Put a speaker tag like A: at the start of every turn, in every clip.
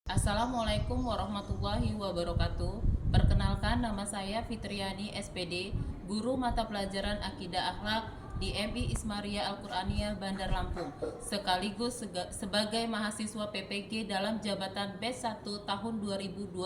A: Assalamualaikum warahmatullahi wabarakatuh. Perkenalkan, nama saya Fitriani SPD, guru mata pelajaran Akidah Akhlak di MI Ismaria Al-Qur'aniyah Bandar Lampung, sekaligus sebagai mahasiswa PPG dalam jabatan B1 tahun 2025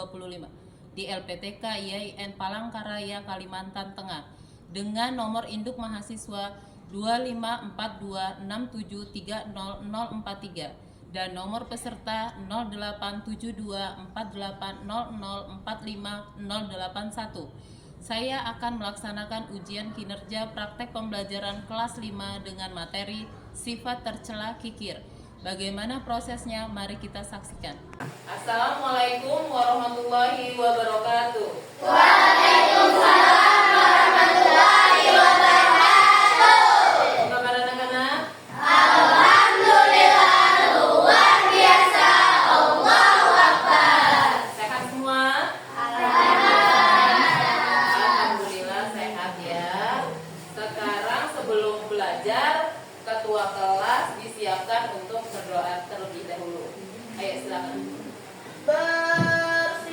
A: di LPTK IAIN Palangkaraya, Kalimantan Tengah, dengan nomor induk mahasiswa 25426730043 dan nomor peserta 087248004581. Saya akan melaksanakan ujian kinerja praktek pembelajaran kelas 5 dengan materi sifat tercela kikir. Bagaimana prosesnya? Mari kita saksikan. Assalamualaikum warahmatullahi wabarakatuh.
B: Waalaikumsalam warahmatullahi wabarakatuh.
A: Apa kabar anak-anak?
B: Alhamdulillah luar biasa. Allahu Akbar.
A: Sehat semua? Alhamdulillah sehat ya. Sekarang sebelum belajar, ketua kelas disiapkan untuk berdoa terlebih dahulu. Ayo silakan.
B: Bersiap.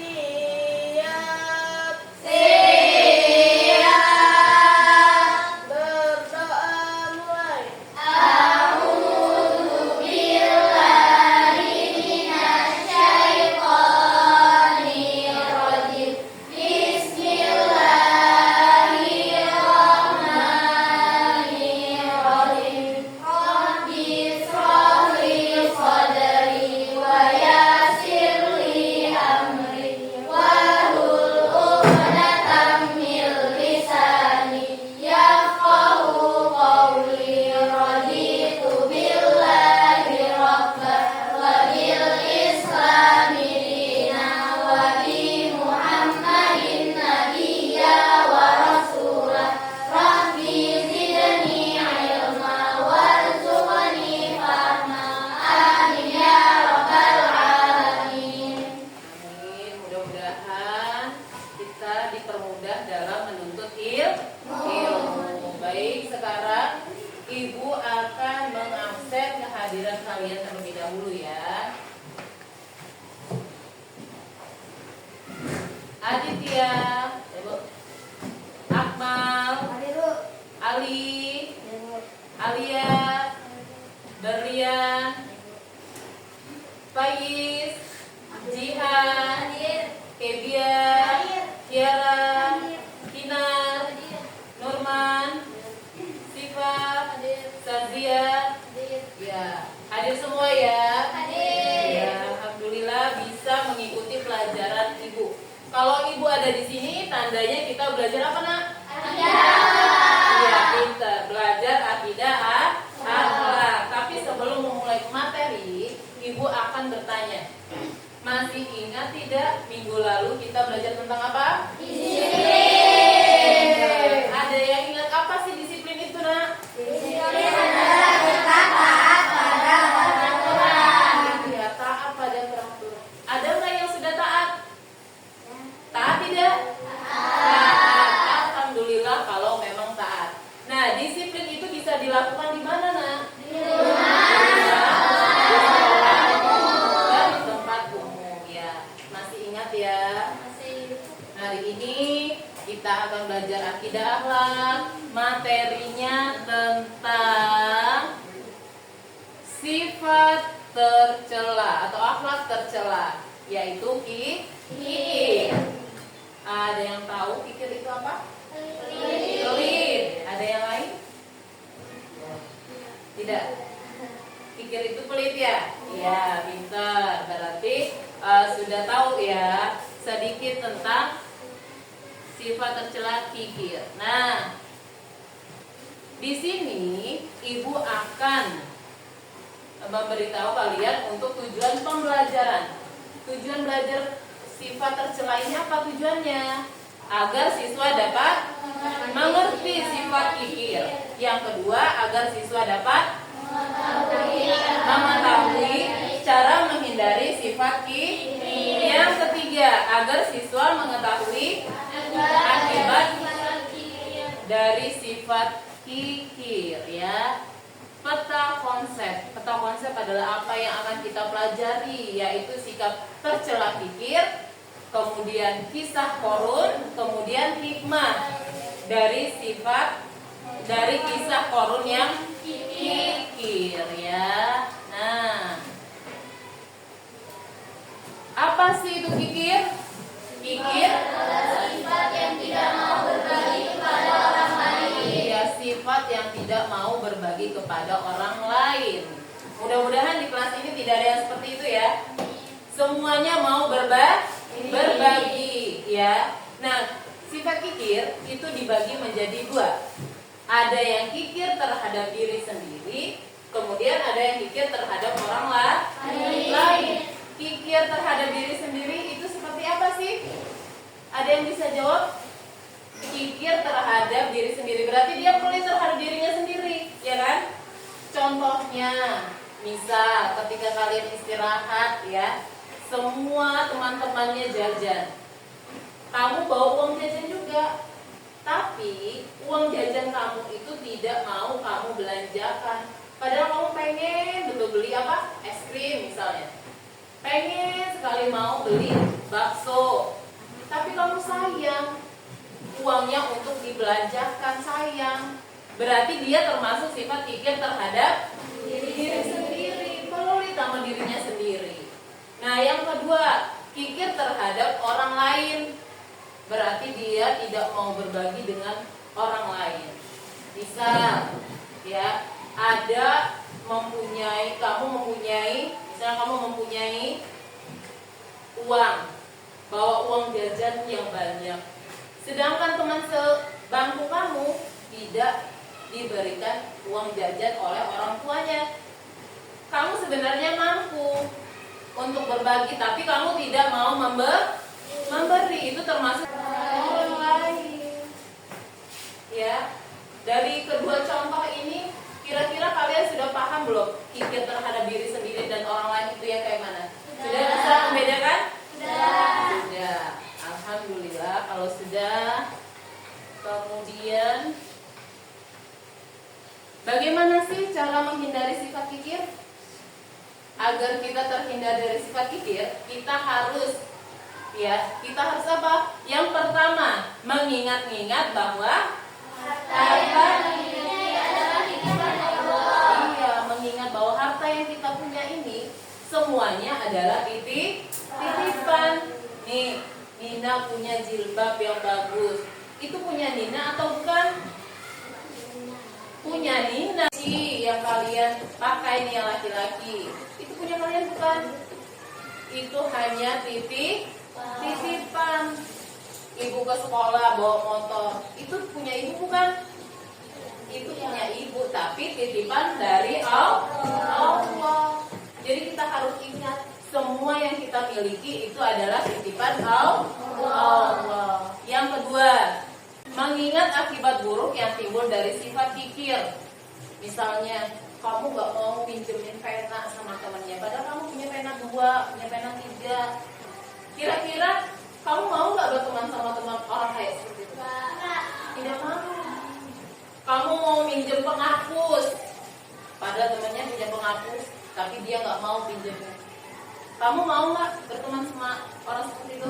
B: Siap. Berdoa mulai. A'udzu billahi minasyaitonir rajim. Bismillahirrahmanirrahim. Rabbi shrah li sadri wa yassir li amri wahlul 'uqdatam min lisani yafqahu qawli. Raditu billahi rabban wa bil islami dinan wa bi Muhammadin nabiyya wa rasulah. Rabbi zidni ilma warzuqni fahma. Amin ya rabbal alamin.
A: Amin. Mudah-mudahan kita dipermudah dalam menuntut ilmu. Baik, sekarang Ibu akan mengabsen kehadiran kalian terlebih dahulu ya. Aditya, Ibu. Akmal, Ali, Alia, Berlian, Faiz, Jihan, Kebia, Kiara, Kinar, Nurman, Siva, Sazia. Ya, hadir semua ya. Ya, alhamdulillah bisa mengikuti pelajaran Ibu. Kalau Ibu ada di sini, tandanya kita belajar apa, Nak? Iya, pintar. Belajar akidah akhlak. Tapi sebelum memulai materi, Ibu akan bertanya. Masih ingat tidak minggu lalu kita belajar tentang apa?
B: Disiplin.
A: Ada yang ingat apa sih disiplin itu, Nak?
B: Disiplin adalah kita taat pada peraturan.
A: Ya, taat pada peraturan. Ada nggak yang sudah taat? Taat tidak? Taat. Alhamdulillah kalau memang taat. Nah, disiplin itu bisa dilakukan di mana, Nak? Di tempat umum ya. Masih ingat ya? Hari ini kita akan belajar akidah akhlak. Materinya tentang sifat tercela atau akhlak tercela, yaitu kikir. Ada yang tahu kikir itu apa? Pelit. Ada yang lain? Tidak. Kikir itu pelit ya? Iya, pintar. Berarti sudah tahu ya sedikit tentang sifat tercela kikir. Nah, di sini Ibu akan memberitahu kalian untuk tujuan pembelajaran. Tujuan belajar sifat tercela ini apa tujuannya? Agar siswa dapat mengerti sifat kikir. Yang kedua, agar siswa dapat mengetahui cara menghindari sifat kikir. Yang ketiga, agar siswa mengetahui akibat dari sifat kikir ya. Peta konsep adalah apa yang akan kita pelajari, yaitu sikap tercela kikir, kemudian kisah korun, kemudian hikmah dari kisah korun yang kikir ya. Nah, apa sih itu kikir? Kikir
B: adalah sifat yang tidak mau berbagi kepada orang lain.
A: ya, sifat yang tidak mau berbagi kepada orang lain. Mudah-mudahan di kelas ini tidak ada yang seperti itu ya. Semuanya mau berbagi ya. Nah, sifat kikir itu dibagi menjadi dua. Ada yang kikir terhadap diri sendiri, kemudian ada yang kikir terhadap orang lain. Kikir terhadap diri sendiri itu seperti apa sih? Ada yang bisa jawab? Kikir terhadap diri sendiri berarti dia pelit terhadap dirinya sendiri, ya kan? Contohnya, misal ketika kalian istirahat ya, semua teman-temannya jajan. Kamu bawa uang jajan juga, tapi uang jajan kamu itu tidak mau kamu belanjakan. Padahal kamu pengen betul beli apa? Es krim misalnya. Pengen sekali mau beli bakso, tapi kamu sayang uangnya untuk dibelanjakan, sayang. Berarti dia termasuk sifat kikir terhadap diri sendiri, pelit sama dirinya sendiri. Nah, yang kedua, kikir terhadap orang lain. Berarti dia tidak mau berbagi dengan orang lain. Bisa ya, kamu mempunyai uang, bawa uang jajan yang banyak. Sedangkan teman sebangku kamu tidak diberikan uang jajan oleh orang tuanya. Kamu sebenarnya mampu untuk berbagi, tapi kamu tidak mau memberi. Itu termasuk orang lain. Ya, dari kedua contoh ini, kira-kira kalian sudah paham belum kikir terhadap diri sendiri dan orang lain itu yang kayak mana? Sudah bisa membedakan? Sudah. Alhamdulillah kalau sudah. Kemudian, bagaimana sih cara menghindari sifat kikir? Agar kita terhindar dari sifat kikir, kita harus apa? Yang pertama, mengingat-ingat bahwa harta mengingat bahwa harta yang kita punya ini semuanya adalah titipan. Nih, Nina punya jilbab yang bagus. Itu punya Nina atau bukan? Punya Nina sih, yang kalian pakai nih yang laki-laki. Itu punya kalian bukan? Itu hanya titipan. Ibu ke sekolah bawa motor, itu punya ibu bukan? Itu punya ibu, tapi titipan dari Allah. Jadi kita harus ingat, semua yang kita miliki itu adalah titipan Allah. Yang kedua, mengingat akibat buruk yang timbul dari sifat kikir. Misalnya, kamu gak mau pinjemin pena sama temannya, padahal kamu punya pena 2, punya pena 3. Kira-kira kamu mau gak berteman sama teman orang kayak seperti itu? Tidak mau. Kamu mau minjem penghapus, padahal temannya punya penghapus, tapi dia gak mau pinjemin. Kamu mau gak berteman sama orang seperti itu?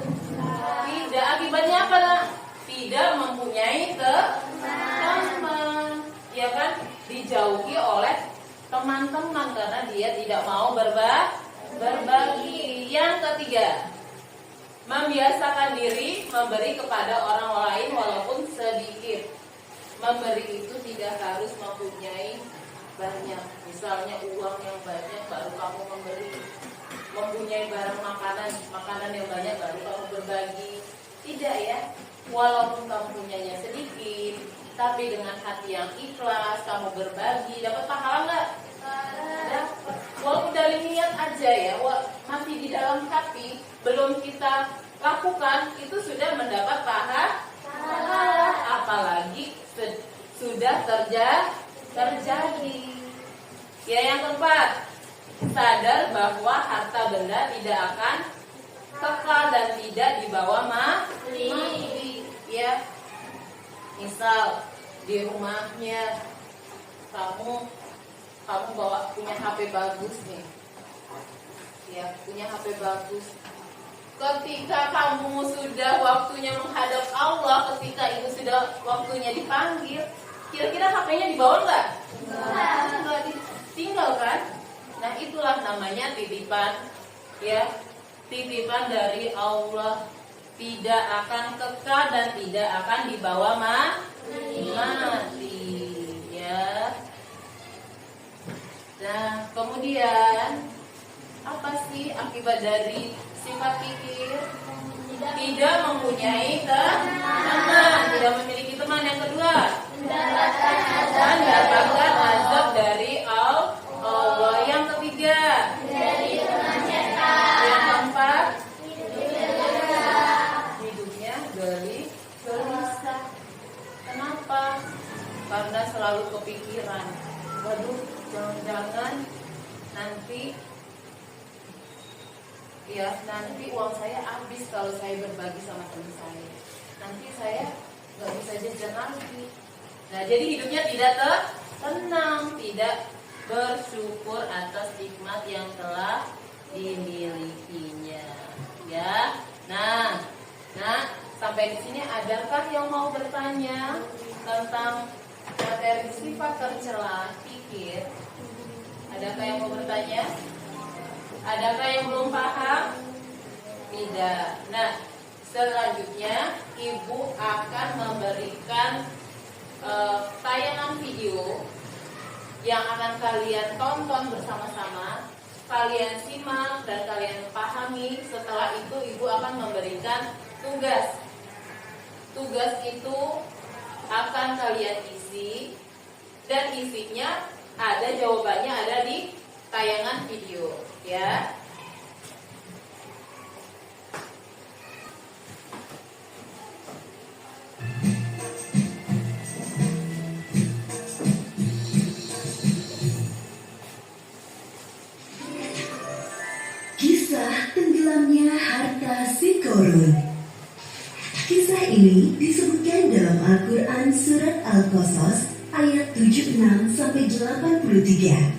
A: Tidak. Akibatnya apa nak? Tidak mempunyai teman, ya kan? Dijauhi oleh teman-teman karena dia tidak mau berbagi. Yang ketiga, membiasakan diri memberi kepada orang lain walaupun sedikit. Memberi itu tidak harus mempunyai banyak. Misalnya uang yang banyak baru kamu memberi. Mempunyai barang makanan yang banyak baru kamu berbagi. Tidak ya. Walaupun kamu punyanya sedikit, tapi dengan hati yang ikhlas kamu berbagi, dapat pahala nggak? Dapat. Walaupun dari niat aja ya, masih di dalam hati, belum kita lakukan, itu sudah mendapat pahala. Apalagi sudah terjadi. Ya, yang keempat, sadar bahwa harta benda tidak akan kekal dan tidak dibawa mati. Ya, misal di rumahnya kamu punya HP bagus nih, ya punya HP bagus, ketika kamu sudah waktunya menghadap Allah, ketika itu sudah waktunya dipanggil, kira-kira HP-nya dibawa nggak? Nggak ditinggal kan? Nah itulah namanya titipan, ya, titipan dari Allah, tidak akan kekal dan tidak akan dibawa mati, ya. Nah kemudian apa sih akibat dari sifat kikir? Tidak mempunyai teman, tidak memiliki teman. Yang kedua, mendapatkan azab dari Allah. Yang ketiga, yang keempat, hidupnya gelisah. Kenapa? Karena selalu kepikiran, waduh, jangan-jangan nanti uang saya habis kalau saya berbagi sama teman saya. Nanti saya nggak bisa jajan lagi. Nah, jadi hidupnya tidak tenang, tidak bersyukur atas nikmat yang telah dimilikinya. Ya, nah, sampai di sini adakah yang mau bertanya tentang materi sifat tercela kikir? Adakah yang mau bertanya? Adakah yang belum paham? Tidak. Nah, selanjutnya Ibu akan memberikan tayangan video yang akan kalian tonton bersama-sama. Kalian simak dan kalian pahami. Setelah itu Ibu akan memberikan tugas. Tugas itu akan kalian isi, dan isinya ada jawabannya ada di tayangan video, ya.
C: Kisah tenggelamnya harta si Korun. Kisah ini disebutkan dalam Al-Quran Surat Al-Qasas ayat 76-83.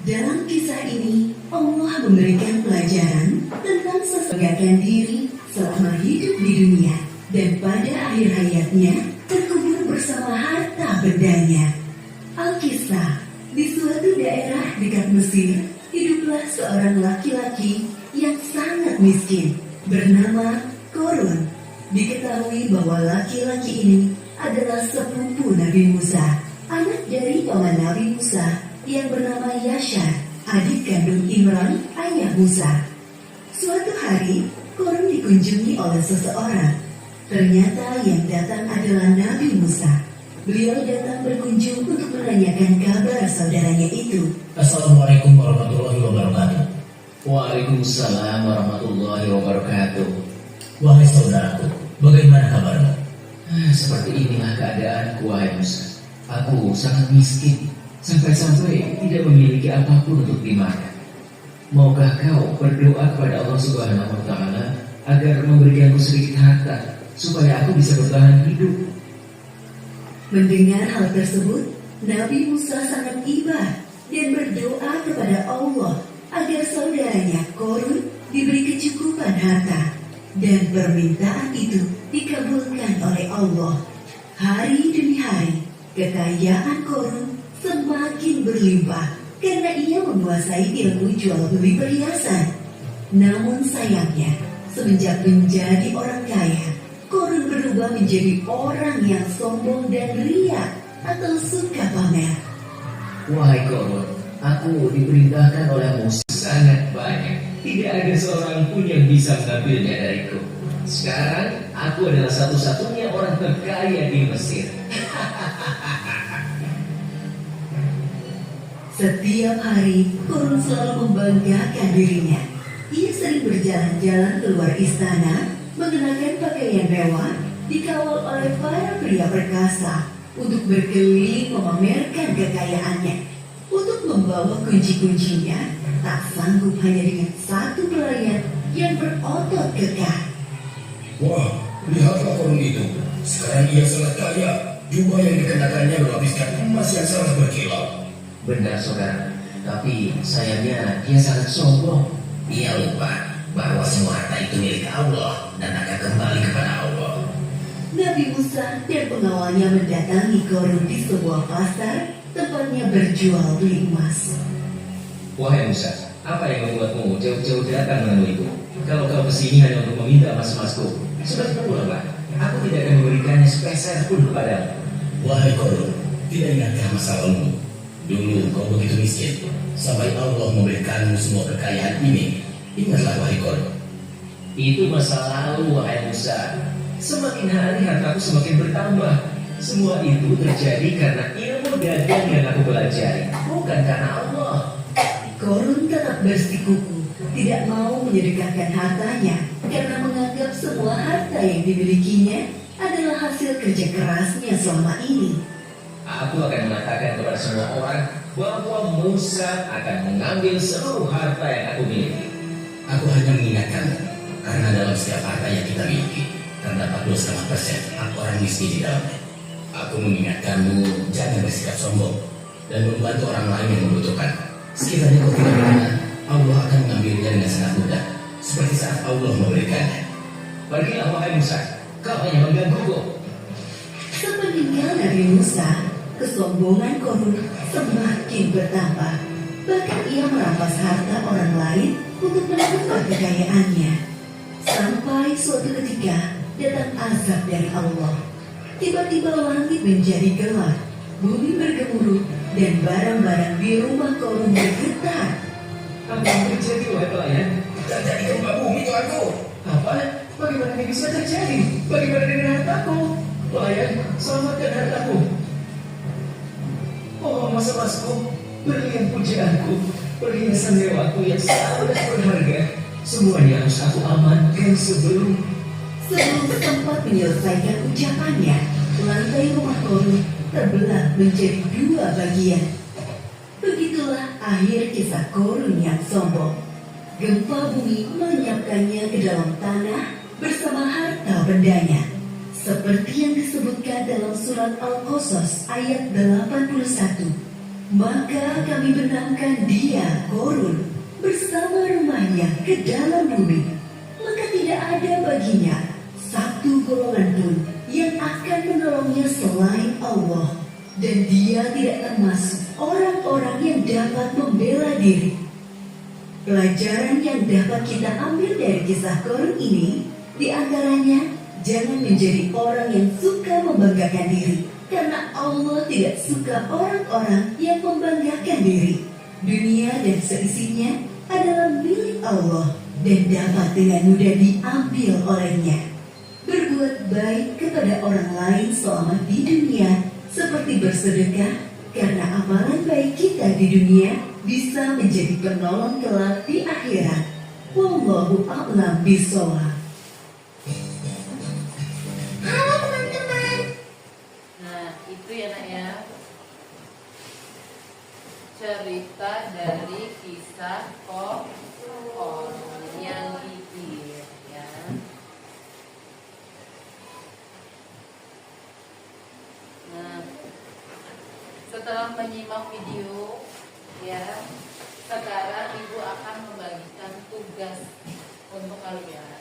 C: Dalam kisah ini, Allah memberikan pelajaran tentang seseorang diri selama hidup di dunia dan pada akhir hayatnya terkubur bersama harta bendanya. Al-Kisah, di suatu daerah dekat Mesir, hiduplah seorang laki-laki yang sangat miskin bernama Korun. Diketahui bahwa laki-laki ini adalah sepupu Nabi Musa, anak dari paman Nabi Musa yang bernama Yashar, adik kandung Imran, ayah Musa. Suatu hari, Korun dikunjungi oleh seseorang. Ternyata yang datang adalah Nabi Musa. Beliau datang berkunjung untuk menanyakan kabar saudaranya itu.
D: Assalamualaikum warahmatullahi wabarakatuh. Waalaikumsalam warahmatullahi wabarakatuh. Wahai saudaraku, bagaimana kabarmu? Seperti inilah keadaanku, wahai Musa. Aku sangat miskin, sampai-sampai tidak memiliki apapun untuk dimakan. Maukah kau berdoa kepada Allah Subhanahu wa Ta'ala agar memberikanku sedikit harta supaya aku bisa bertahan hidup?
C: Mendengar hal tersebut, Nabi Musa sangat iba dan berdoa kepada Allah agar saudaranya Korun diberi kecukupan harta, dan permintaan itu dikabulkan oleh Allah. Hari demi hari, kekayaan Korun semakin berlimpah karena ia menguasai ilmu jual beli perhiasan. Namun sayangnya, semenjak menjadi orang kaya, Korun berubah menjadi orang yang sombong dan riak atau suka pamer.
D: Wahai Korun, aku diperintahkan oleh Musa sangat banyak. Tidak ada seorang pun yang bisa mengambilnya dariku. Sekarang aku adalah satu-satunya orang terkaya di Mesir.
C: Setiap hari, Korun selalu membanggakan dirinya. Ia sering berjalan-jalan keluar istana, mengenakan pakaian mewah, dikawal oleh para pria perkasa untuk berkeliling memamerkan kekayaannya. Untuk membawa kunci-kuncinya, tak sanggup hanya dengan satu pelayan yang berotot kekar.
E: Wah, lihatlah Korun itu. Sekarang ia sangat kaya. Jubah yang dikenakannya berlapiskan emas yang sangat berkilau.
D: Benar saudara, tapi sayangnya dia sangat sombong.
E: Ia lupa bahwa semua harta itu milik Allah dan akan kembali kepada Allah.
C: Nabi Musa dan pengawalnya mendatangi Korun di sebuah pasar, tempatnya berjual beli emas.
D: Wahai Musa, apa yang membuatmu jauh-jauh datang menemuiku? Kalau kau kesini hanya untuk meminta emas-emasku, sudah pulanglah. Aku tidak akan memberikannya sepeser pun kepadamu.
E: Wahai Korun, tidak ingatkah masa lalumu? Dulu kau begitu miskin, sampai Allah memberikanmu semua kekayaan ini. Ingatlah wahai Korun.
D: Itu masa lalu, wahai Musa. Semakin hari hartaku semakin bertambah. Semua itu terjadi karena ilmu dagang yang aku pelajari, bukan karena Allah.
C: Korun tetap bersikukuh, tidak mau menyedekahkan hartanya karena menganggap semua harta yang dimilikinya adalah hasil kerja kerasnya selama ini.
D: Aku akan mengatakan kepada semua orang bahwa Musa akan mengambil seluruh harta yang aku miliki.
E: Aku hanya mengingatkan, karena dalam setiap harta yang kita miliki terdapat 2,5% hak orang miskin di dalamnya. Aku mengingatkanmu jangan bersikap sombong dan membantu orang lain yang membutuhkan. Sekiranya kau tidak mengenal, Allah akan mengambilnya dengan sangat mudah, seperti saat Allah memberikannya.
D: Pergilah wahai Musa, kau hanya menggangguku.
C: Sepeninggal Nabi Musa, kesombongan Korun semakin bertambah. Bahkan ia merampas harta orang lain untuk menambah kekayaannya. Sampai suatu ketika datang azab dari Allah. Tiba-tiba langit menjadi gelap, bumi bergemuruh, dan barang-barang di rumah Korun bergetar.
D: Apa yang terjadi wahai pelayan?
E: Terjadi gempa bumi tuanku.
D: Apa? Bagaimana ini bisa terjadi? Bagaimana dengan hartaku? Pelayan, selamatkan hartaku. Oh, emas-emasku, berlian pujaanku, perhiasan mewahku yang sangat berharga. Semuanya harus aku amankan sebelum
C: Sempat menyelesaikan ucapannya, lantai rumah Korun terbelah menjadi 2 bagian. Begitulah akhir kisah Korun yang sombong. Gempa bumi melenyapkannya ke dalam tanah bersama harta bendanya. Seperti yang disebutkan dalam surat Al-Qasas ayat 81. Maka kami benamkan dia, Korun, bersama rumahnya ke dalam bumi. Maka tidak ada baginya satu golongan pun yang akan menolongnya selain Allah. Dan dia tidak termasuk orang-orang yang dapat membela diri. Pelajaran yang dapat kita ambil dari kisah Korun ini, diantaranya jangan menjadi orang yang suka membanggakan diri, karena Allah tidak suka orang-orang yang membanggakan diri. Dunia dan seisinya adalah milik Allah dan dapat dengan mudah diambil olehnya. Berbuat baik kepada orang lain selama di dunia, seperti bersedekah, karena amalan baik kita di dunia bisa menjadi penolong kelak di akhirat. Wallahu a'lam bishawab.
B: Halo teman-teman.
A: Nah, itu ya nak ya, cerita dari kisah Korun yang gigih ya. Nah, setelah menyimak video ya, sekarang ibu akan membagikan tugas untuk kalian.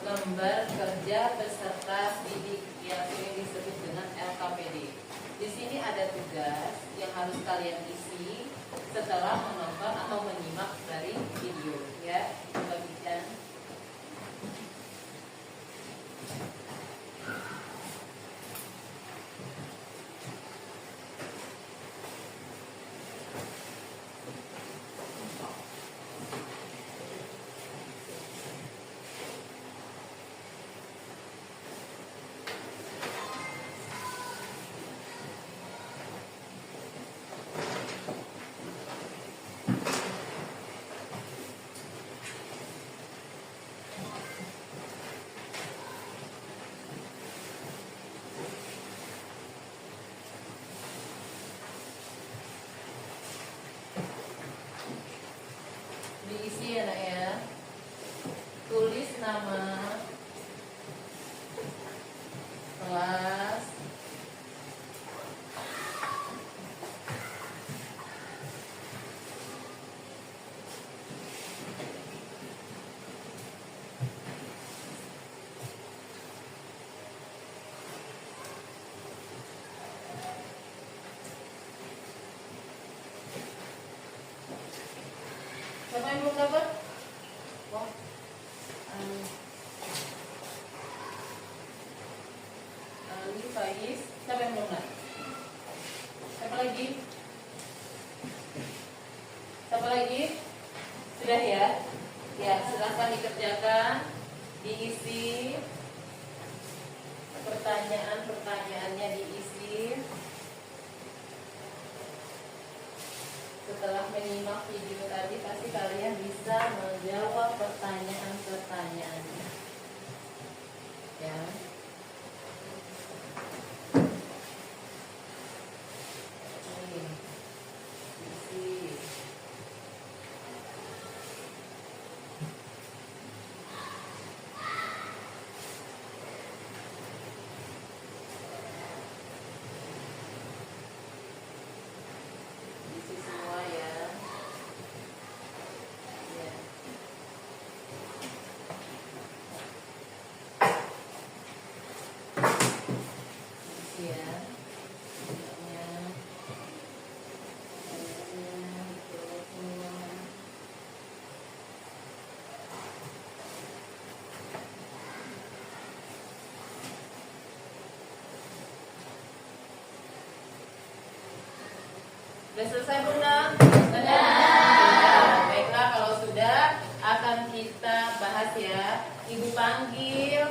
A: Lembar kerja peserta didik yang sering disebut dengan LKPD. Di sini ada tugas yang harus kalian isi setelah menonton atau menyimak dari video ya. Bagikan. yang belum dapat? Wah. Ali, Faiz, siapa yang belum dapat? Siapa lagi? Siapa lagi? Sudah ya? Ya, silahkan dikerjakan, diisi pertanyaannya diisi. Setelah menyimak video tadi, pasti kalian bisa menjawab pertanyaan-pertanyaannya. Ya. Ini. Isi. Isi semua ya. Ya. Isi ya. Semuanya. Semua. Sudah selesai Bunda? Sudah. Baiklah, kalau sudah akan kita bahas ya. Ibu panggil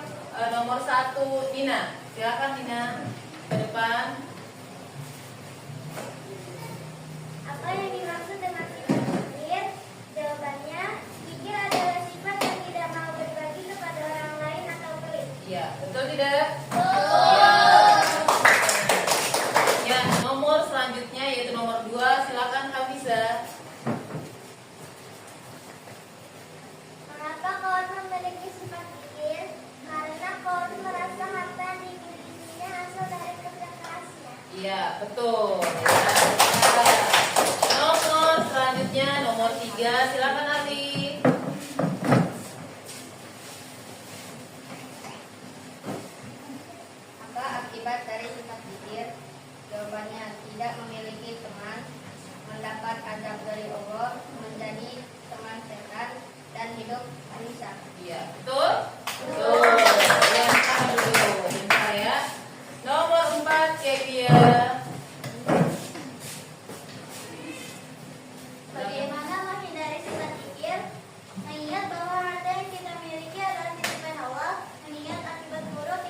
A: nomor 1 Dina. Silakan Dina ke depan.
B: Apa yang dimaksud dengan sifat kikir? Jawabannya, kikir adalah sifat yang tidak mau berbagi kepada orang lain atau pelit.
A: Iya, betul tidak? Ya, nomor selanjutnya yaitu nomor 2. Silakan Hafiza.
B: Mengapa kawan memiliki sifat kikir? Karena kawan merasa harta yang dimilikinya asal dari kerja kerasnya.
A: Iya, betul. Ya. Nomor selanjutnya nomor 3. Silakan Ali.
F: Apa akibat dari sifat kikir? Jawabannya, tidak memiliki teman, mendapat azab dari Allah, menjadi teman setan, dan hidup gelisah.
A: Iya, betul? Betul. Ya, tahan dulu. Bentar ya. Nomor 4, Kevia.
B: Bagaimana menghindari sifat kikir? Mengingat bahwa harta yang kita miliki adalah titipan Allah, mengingat akibat buruk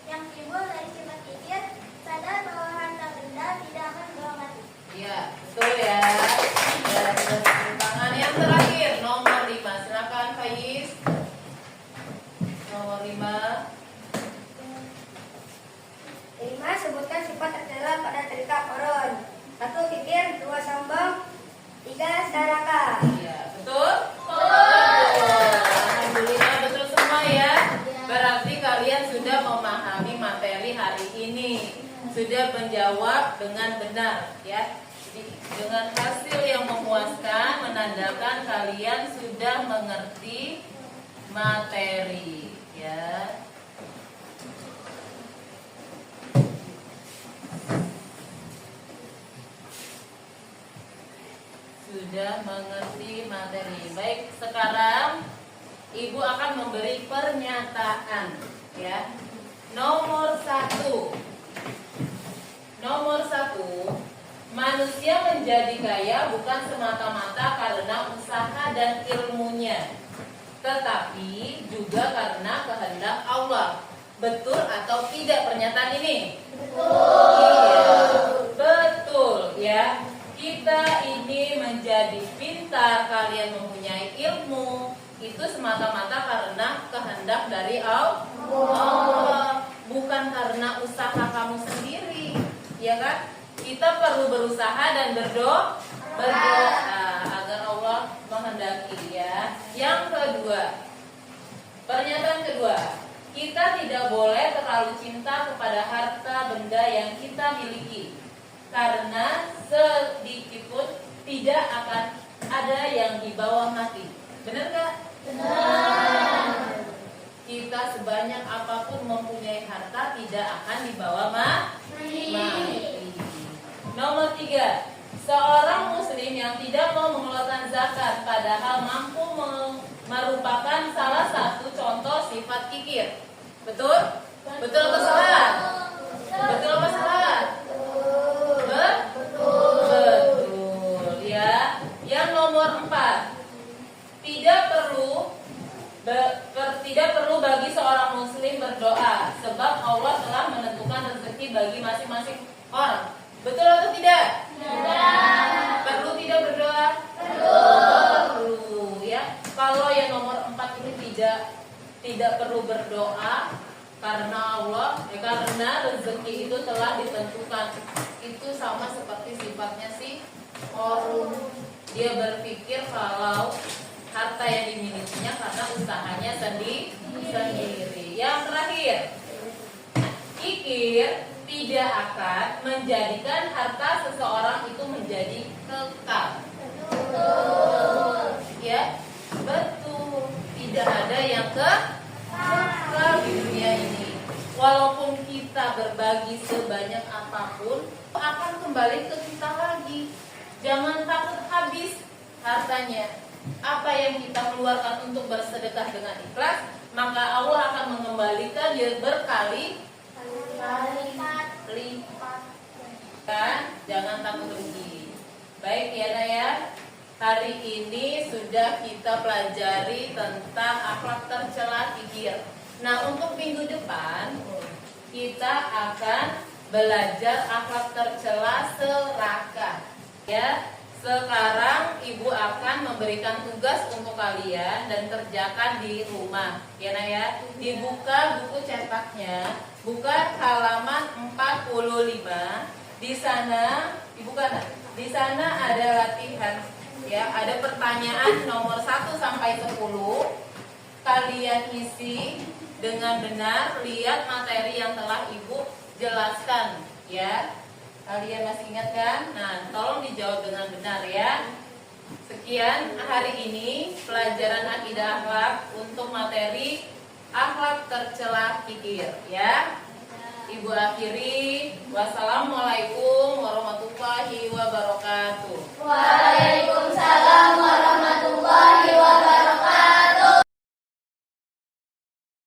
B: yang timbul dari sifat kikir, sadar bahwa harta benda tidak akan membawa mati.
A: Iya, betul ya. Ya, sudah tepuk tangan. Yang terakhir, nomor 5. Silakan Faiz. Nomor 5.
F: 5. Sebutkan sifat tercela pada cerita Korun. 1. Kikir, 2. Sombong, 3. Serakah.
A: Iya, betul? Betul. Alhamdulillah betul semua ya. Berarti kalian sudah memahami materi hari ini. Sudah menjawab dengan benar ya. Jadi, dengan hasil yang memuaskan menandakan kalian sudah mengerti materi ya. Sudah mengerti materi. Baik, sekarang Ibu akan memberi pernyataan ya. Nomor 1. Nomor 1, manusia menjadi kaya bukan semata-mata karena usaha dan ilmunya, tetapi juga karena kehendak Allah. Betul atau tidak pernyataan ini? Betul. Iya, betul ya. Kita ini menjadi pintar, kalian mempunyai ilmu, itu semata-mata karena kehendak dari Allah, bukan karena usaha kamu sendiri, ya kan? Kita perlu berusaha dan berdoa agar Allah menghendaki ya. Yang kedua, pernyataan kedua, kita tidak boleh terlalu cinta kepada harta benda yang kita miliki, karena sedikit pun tidak akan ada yang dibawa mati. Benar gak? Benar. Kita sebanyak apapun mempunyai harta tidak akan dibawa mati. Nomor 3, Seorang muslim yang tidak mau mengeluarkan zakat padahal mampu merupakan salah satu contoh sifat kikir. Betul? Betul atau salah? Betul apa salah? Betul ya. Yang nomor 4, tidak perlu bagi seorang muslim berdoa sebab Allah telah menentukan rezeki bagi masing-masing orang. Betul atau tidak? Tidak. Perlu tidak berdoa? Perlu ya. Kalau yang nomor 4 ini tidak perlu berdoa karena Allah, karena rezeki itu telah ditentukan. Itu sama seperti sifatnya si Qarun. Dia berpikir kalau harta yang dimilikinya karena usahanya sendiri. Yang terakhir, kikir tidak akan menjadikan harta seseorang itu menjadi kekal. Ya, betul. Tidak ada yang kekal di dunia ini. Walaupun kita berbagi sebanyak apapun, akan kembali ke kita lagi. Jangan takut habis hartanya. Apa yang kita keluarkan untuk bersedekah dengan ikhlas, maka Allah akan mengembalikan dia berkali-lipat. Kan? Jangan takut rugi. Baik ya Naya. Hari ini sudah kita pelajari tentang akhlak tercela kikir. Nah, untuk minggu depan kita akan belajar akhlak tercela serakah. Ya. Sekarang ibu akan memberikan tugas untuk kalian dan kerjakan di rumah. Ya Naya. Dibuka buku cetaknya, buka halaman 45. Di sana, dibuka. Di sana ada latihan. Ya, ada pertanyaan nomor 1 sampai 10. Kalian isi dengan benar, lihat materi yang telah ibu jelaskan, ya. Kalian masih ingat kan? Nah, tolong dijawab dengan benar ya. Sekian hari ini pelajaran akidah akhlak untuk materi akhlak tercela kikir, ya. Ibu akhiri, wassalamualaikum warahmatullahi wabarakatuh.
B: Waalaikumsalam warahmatullahi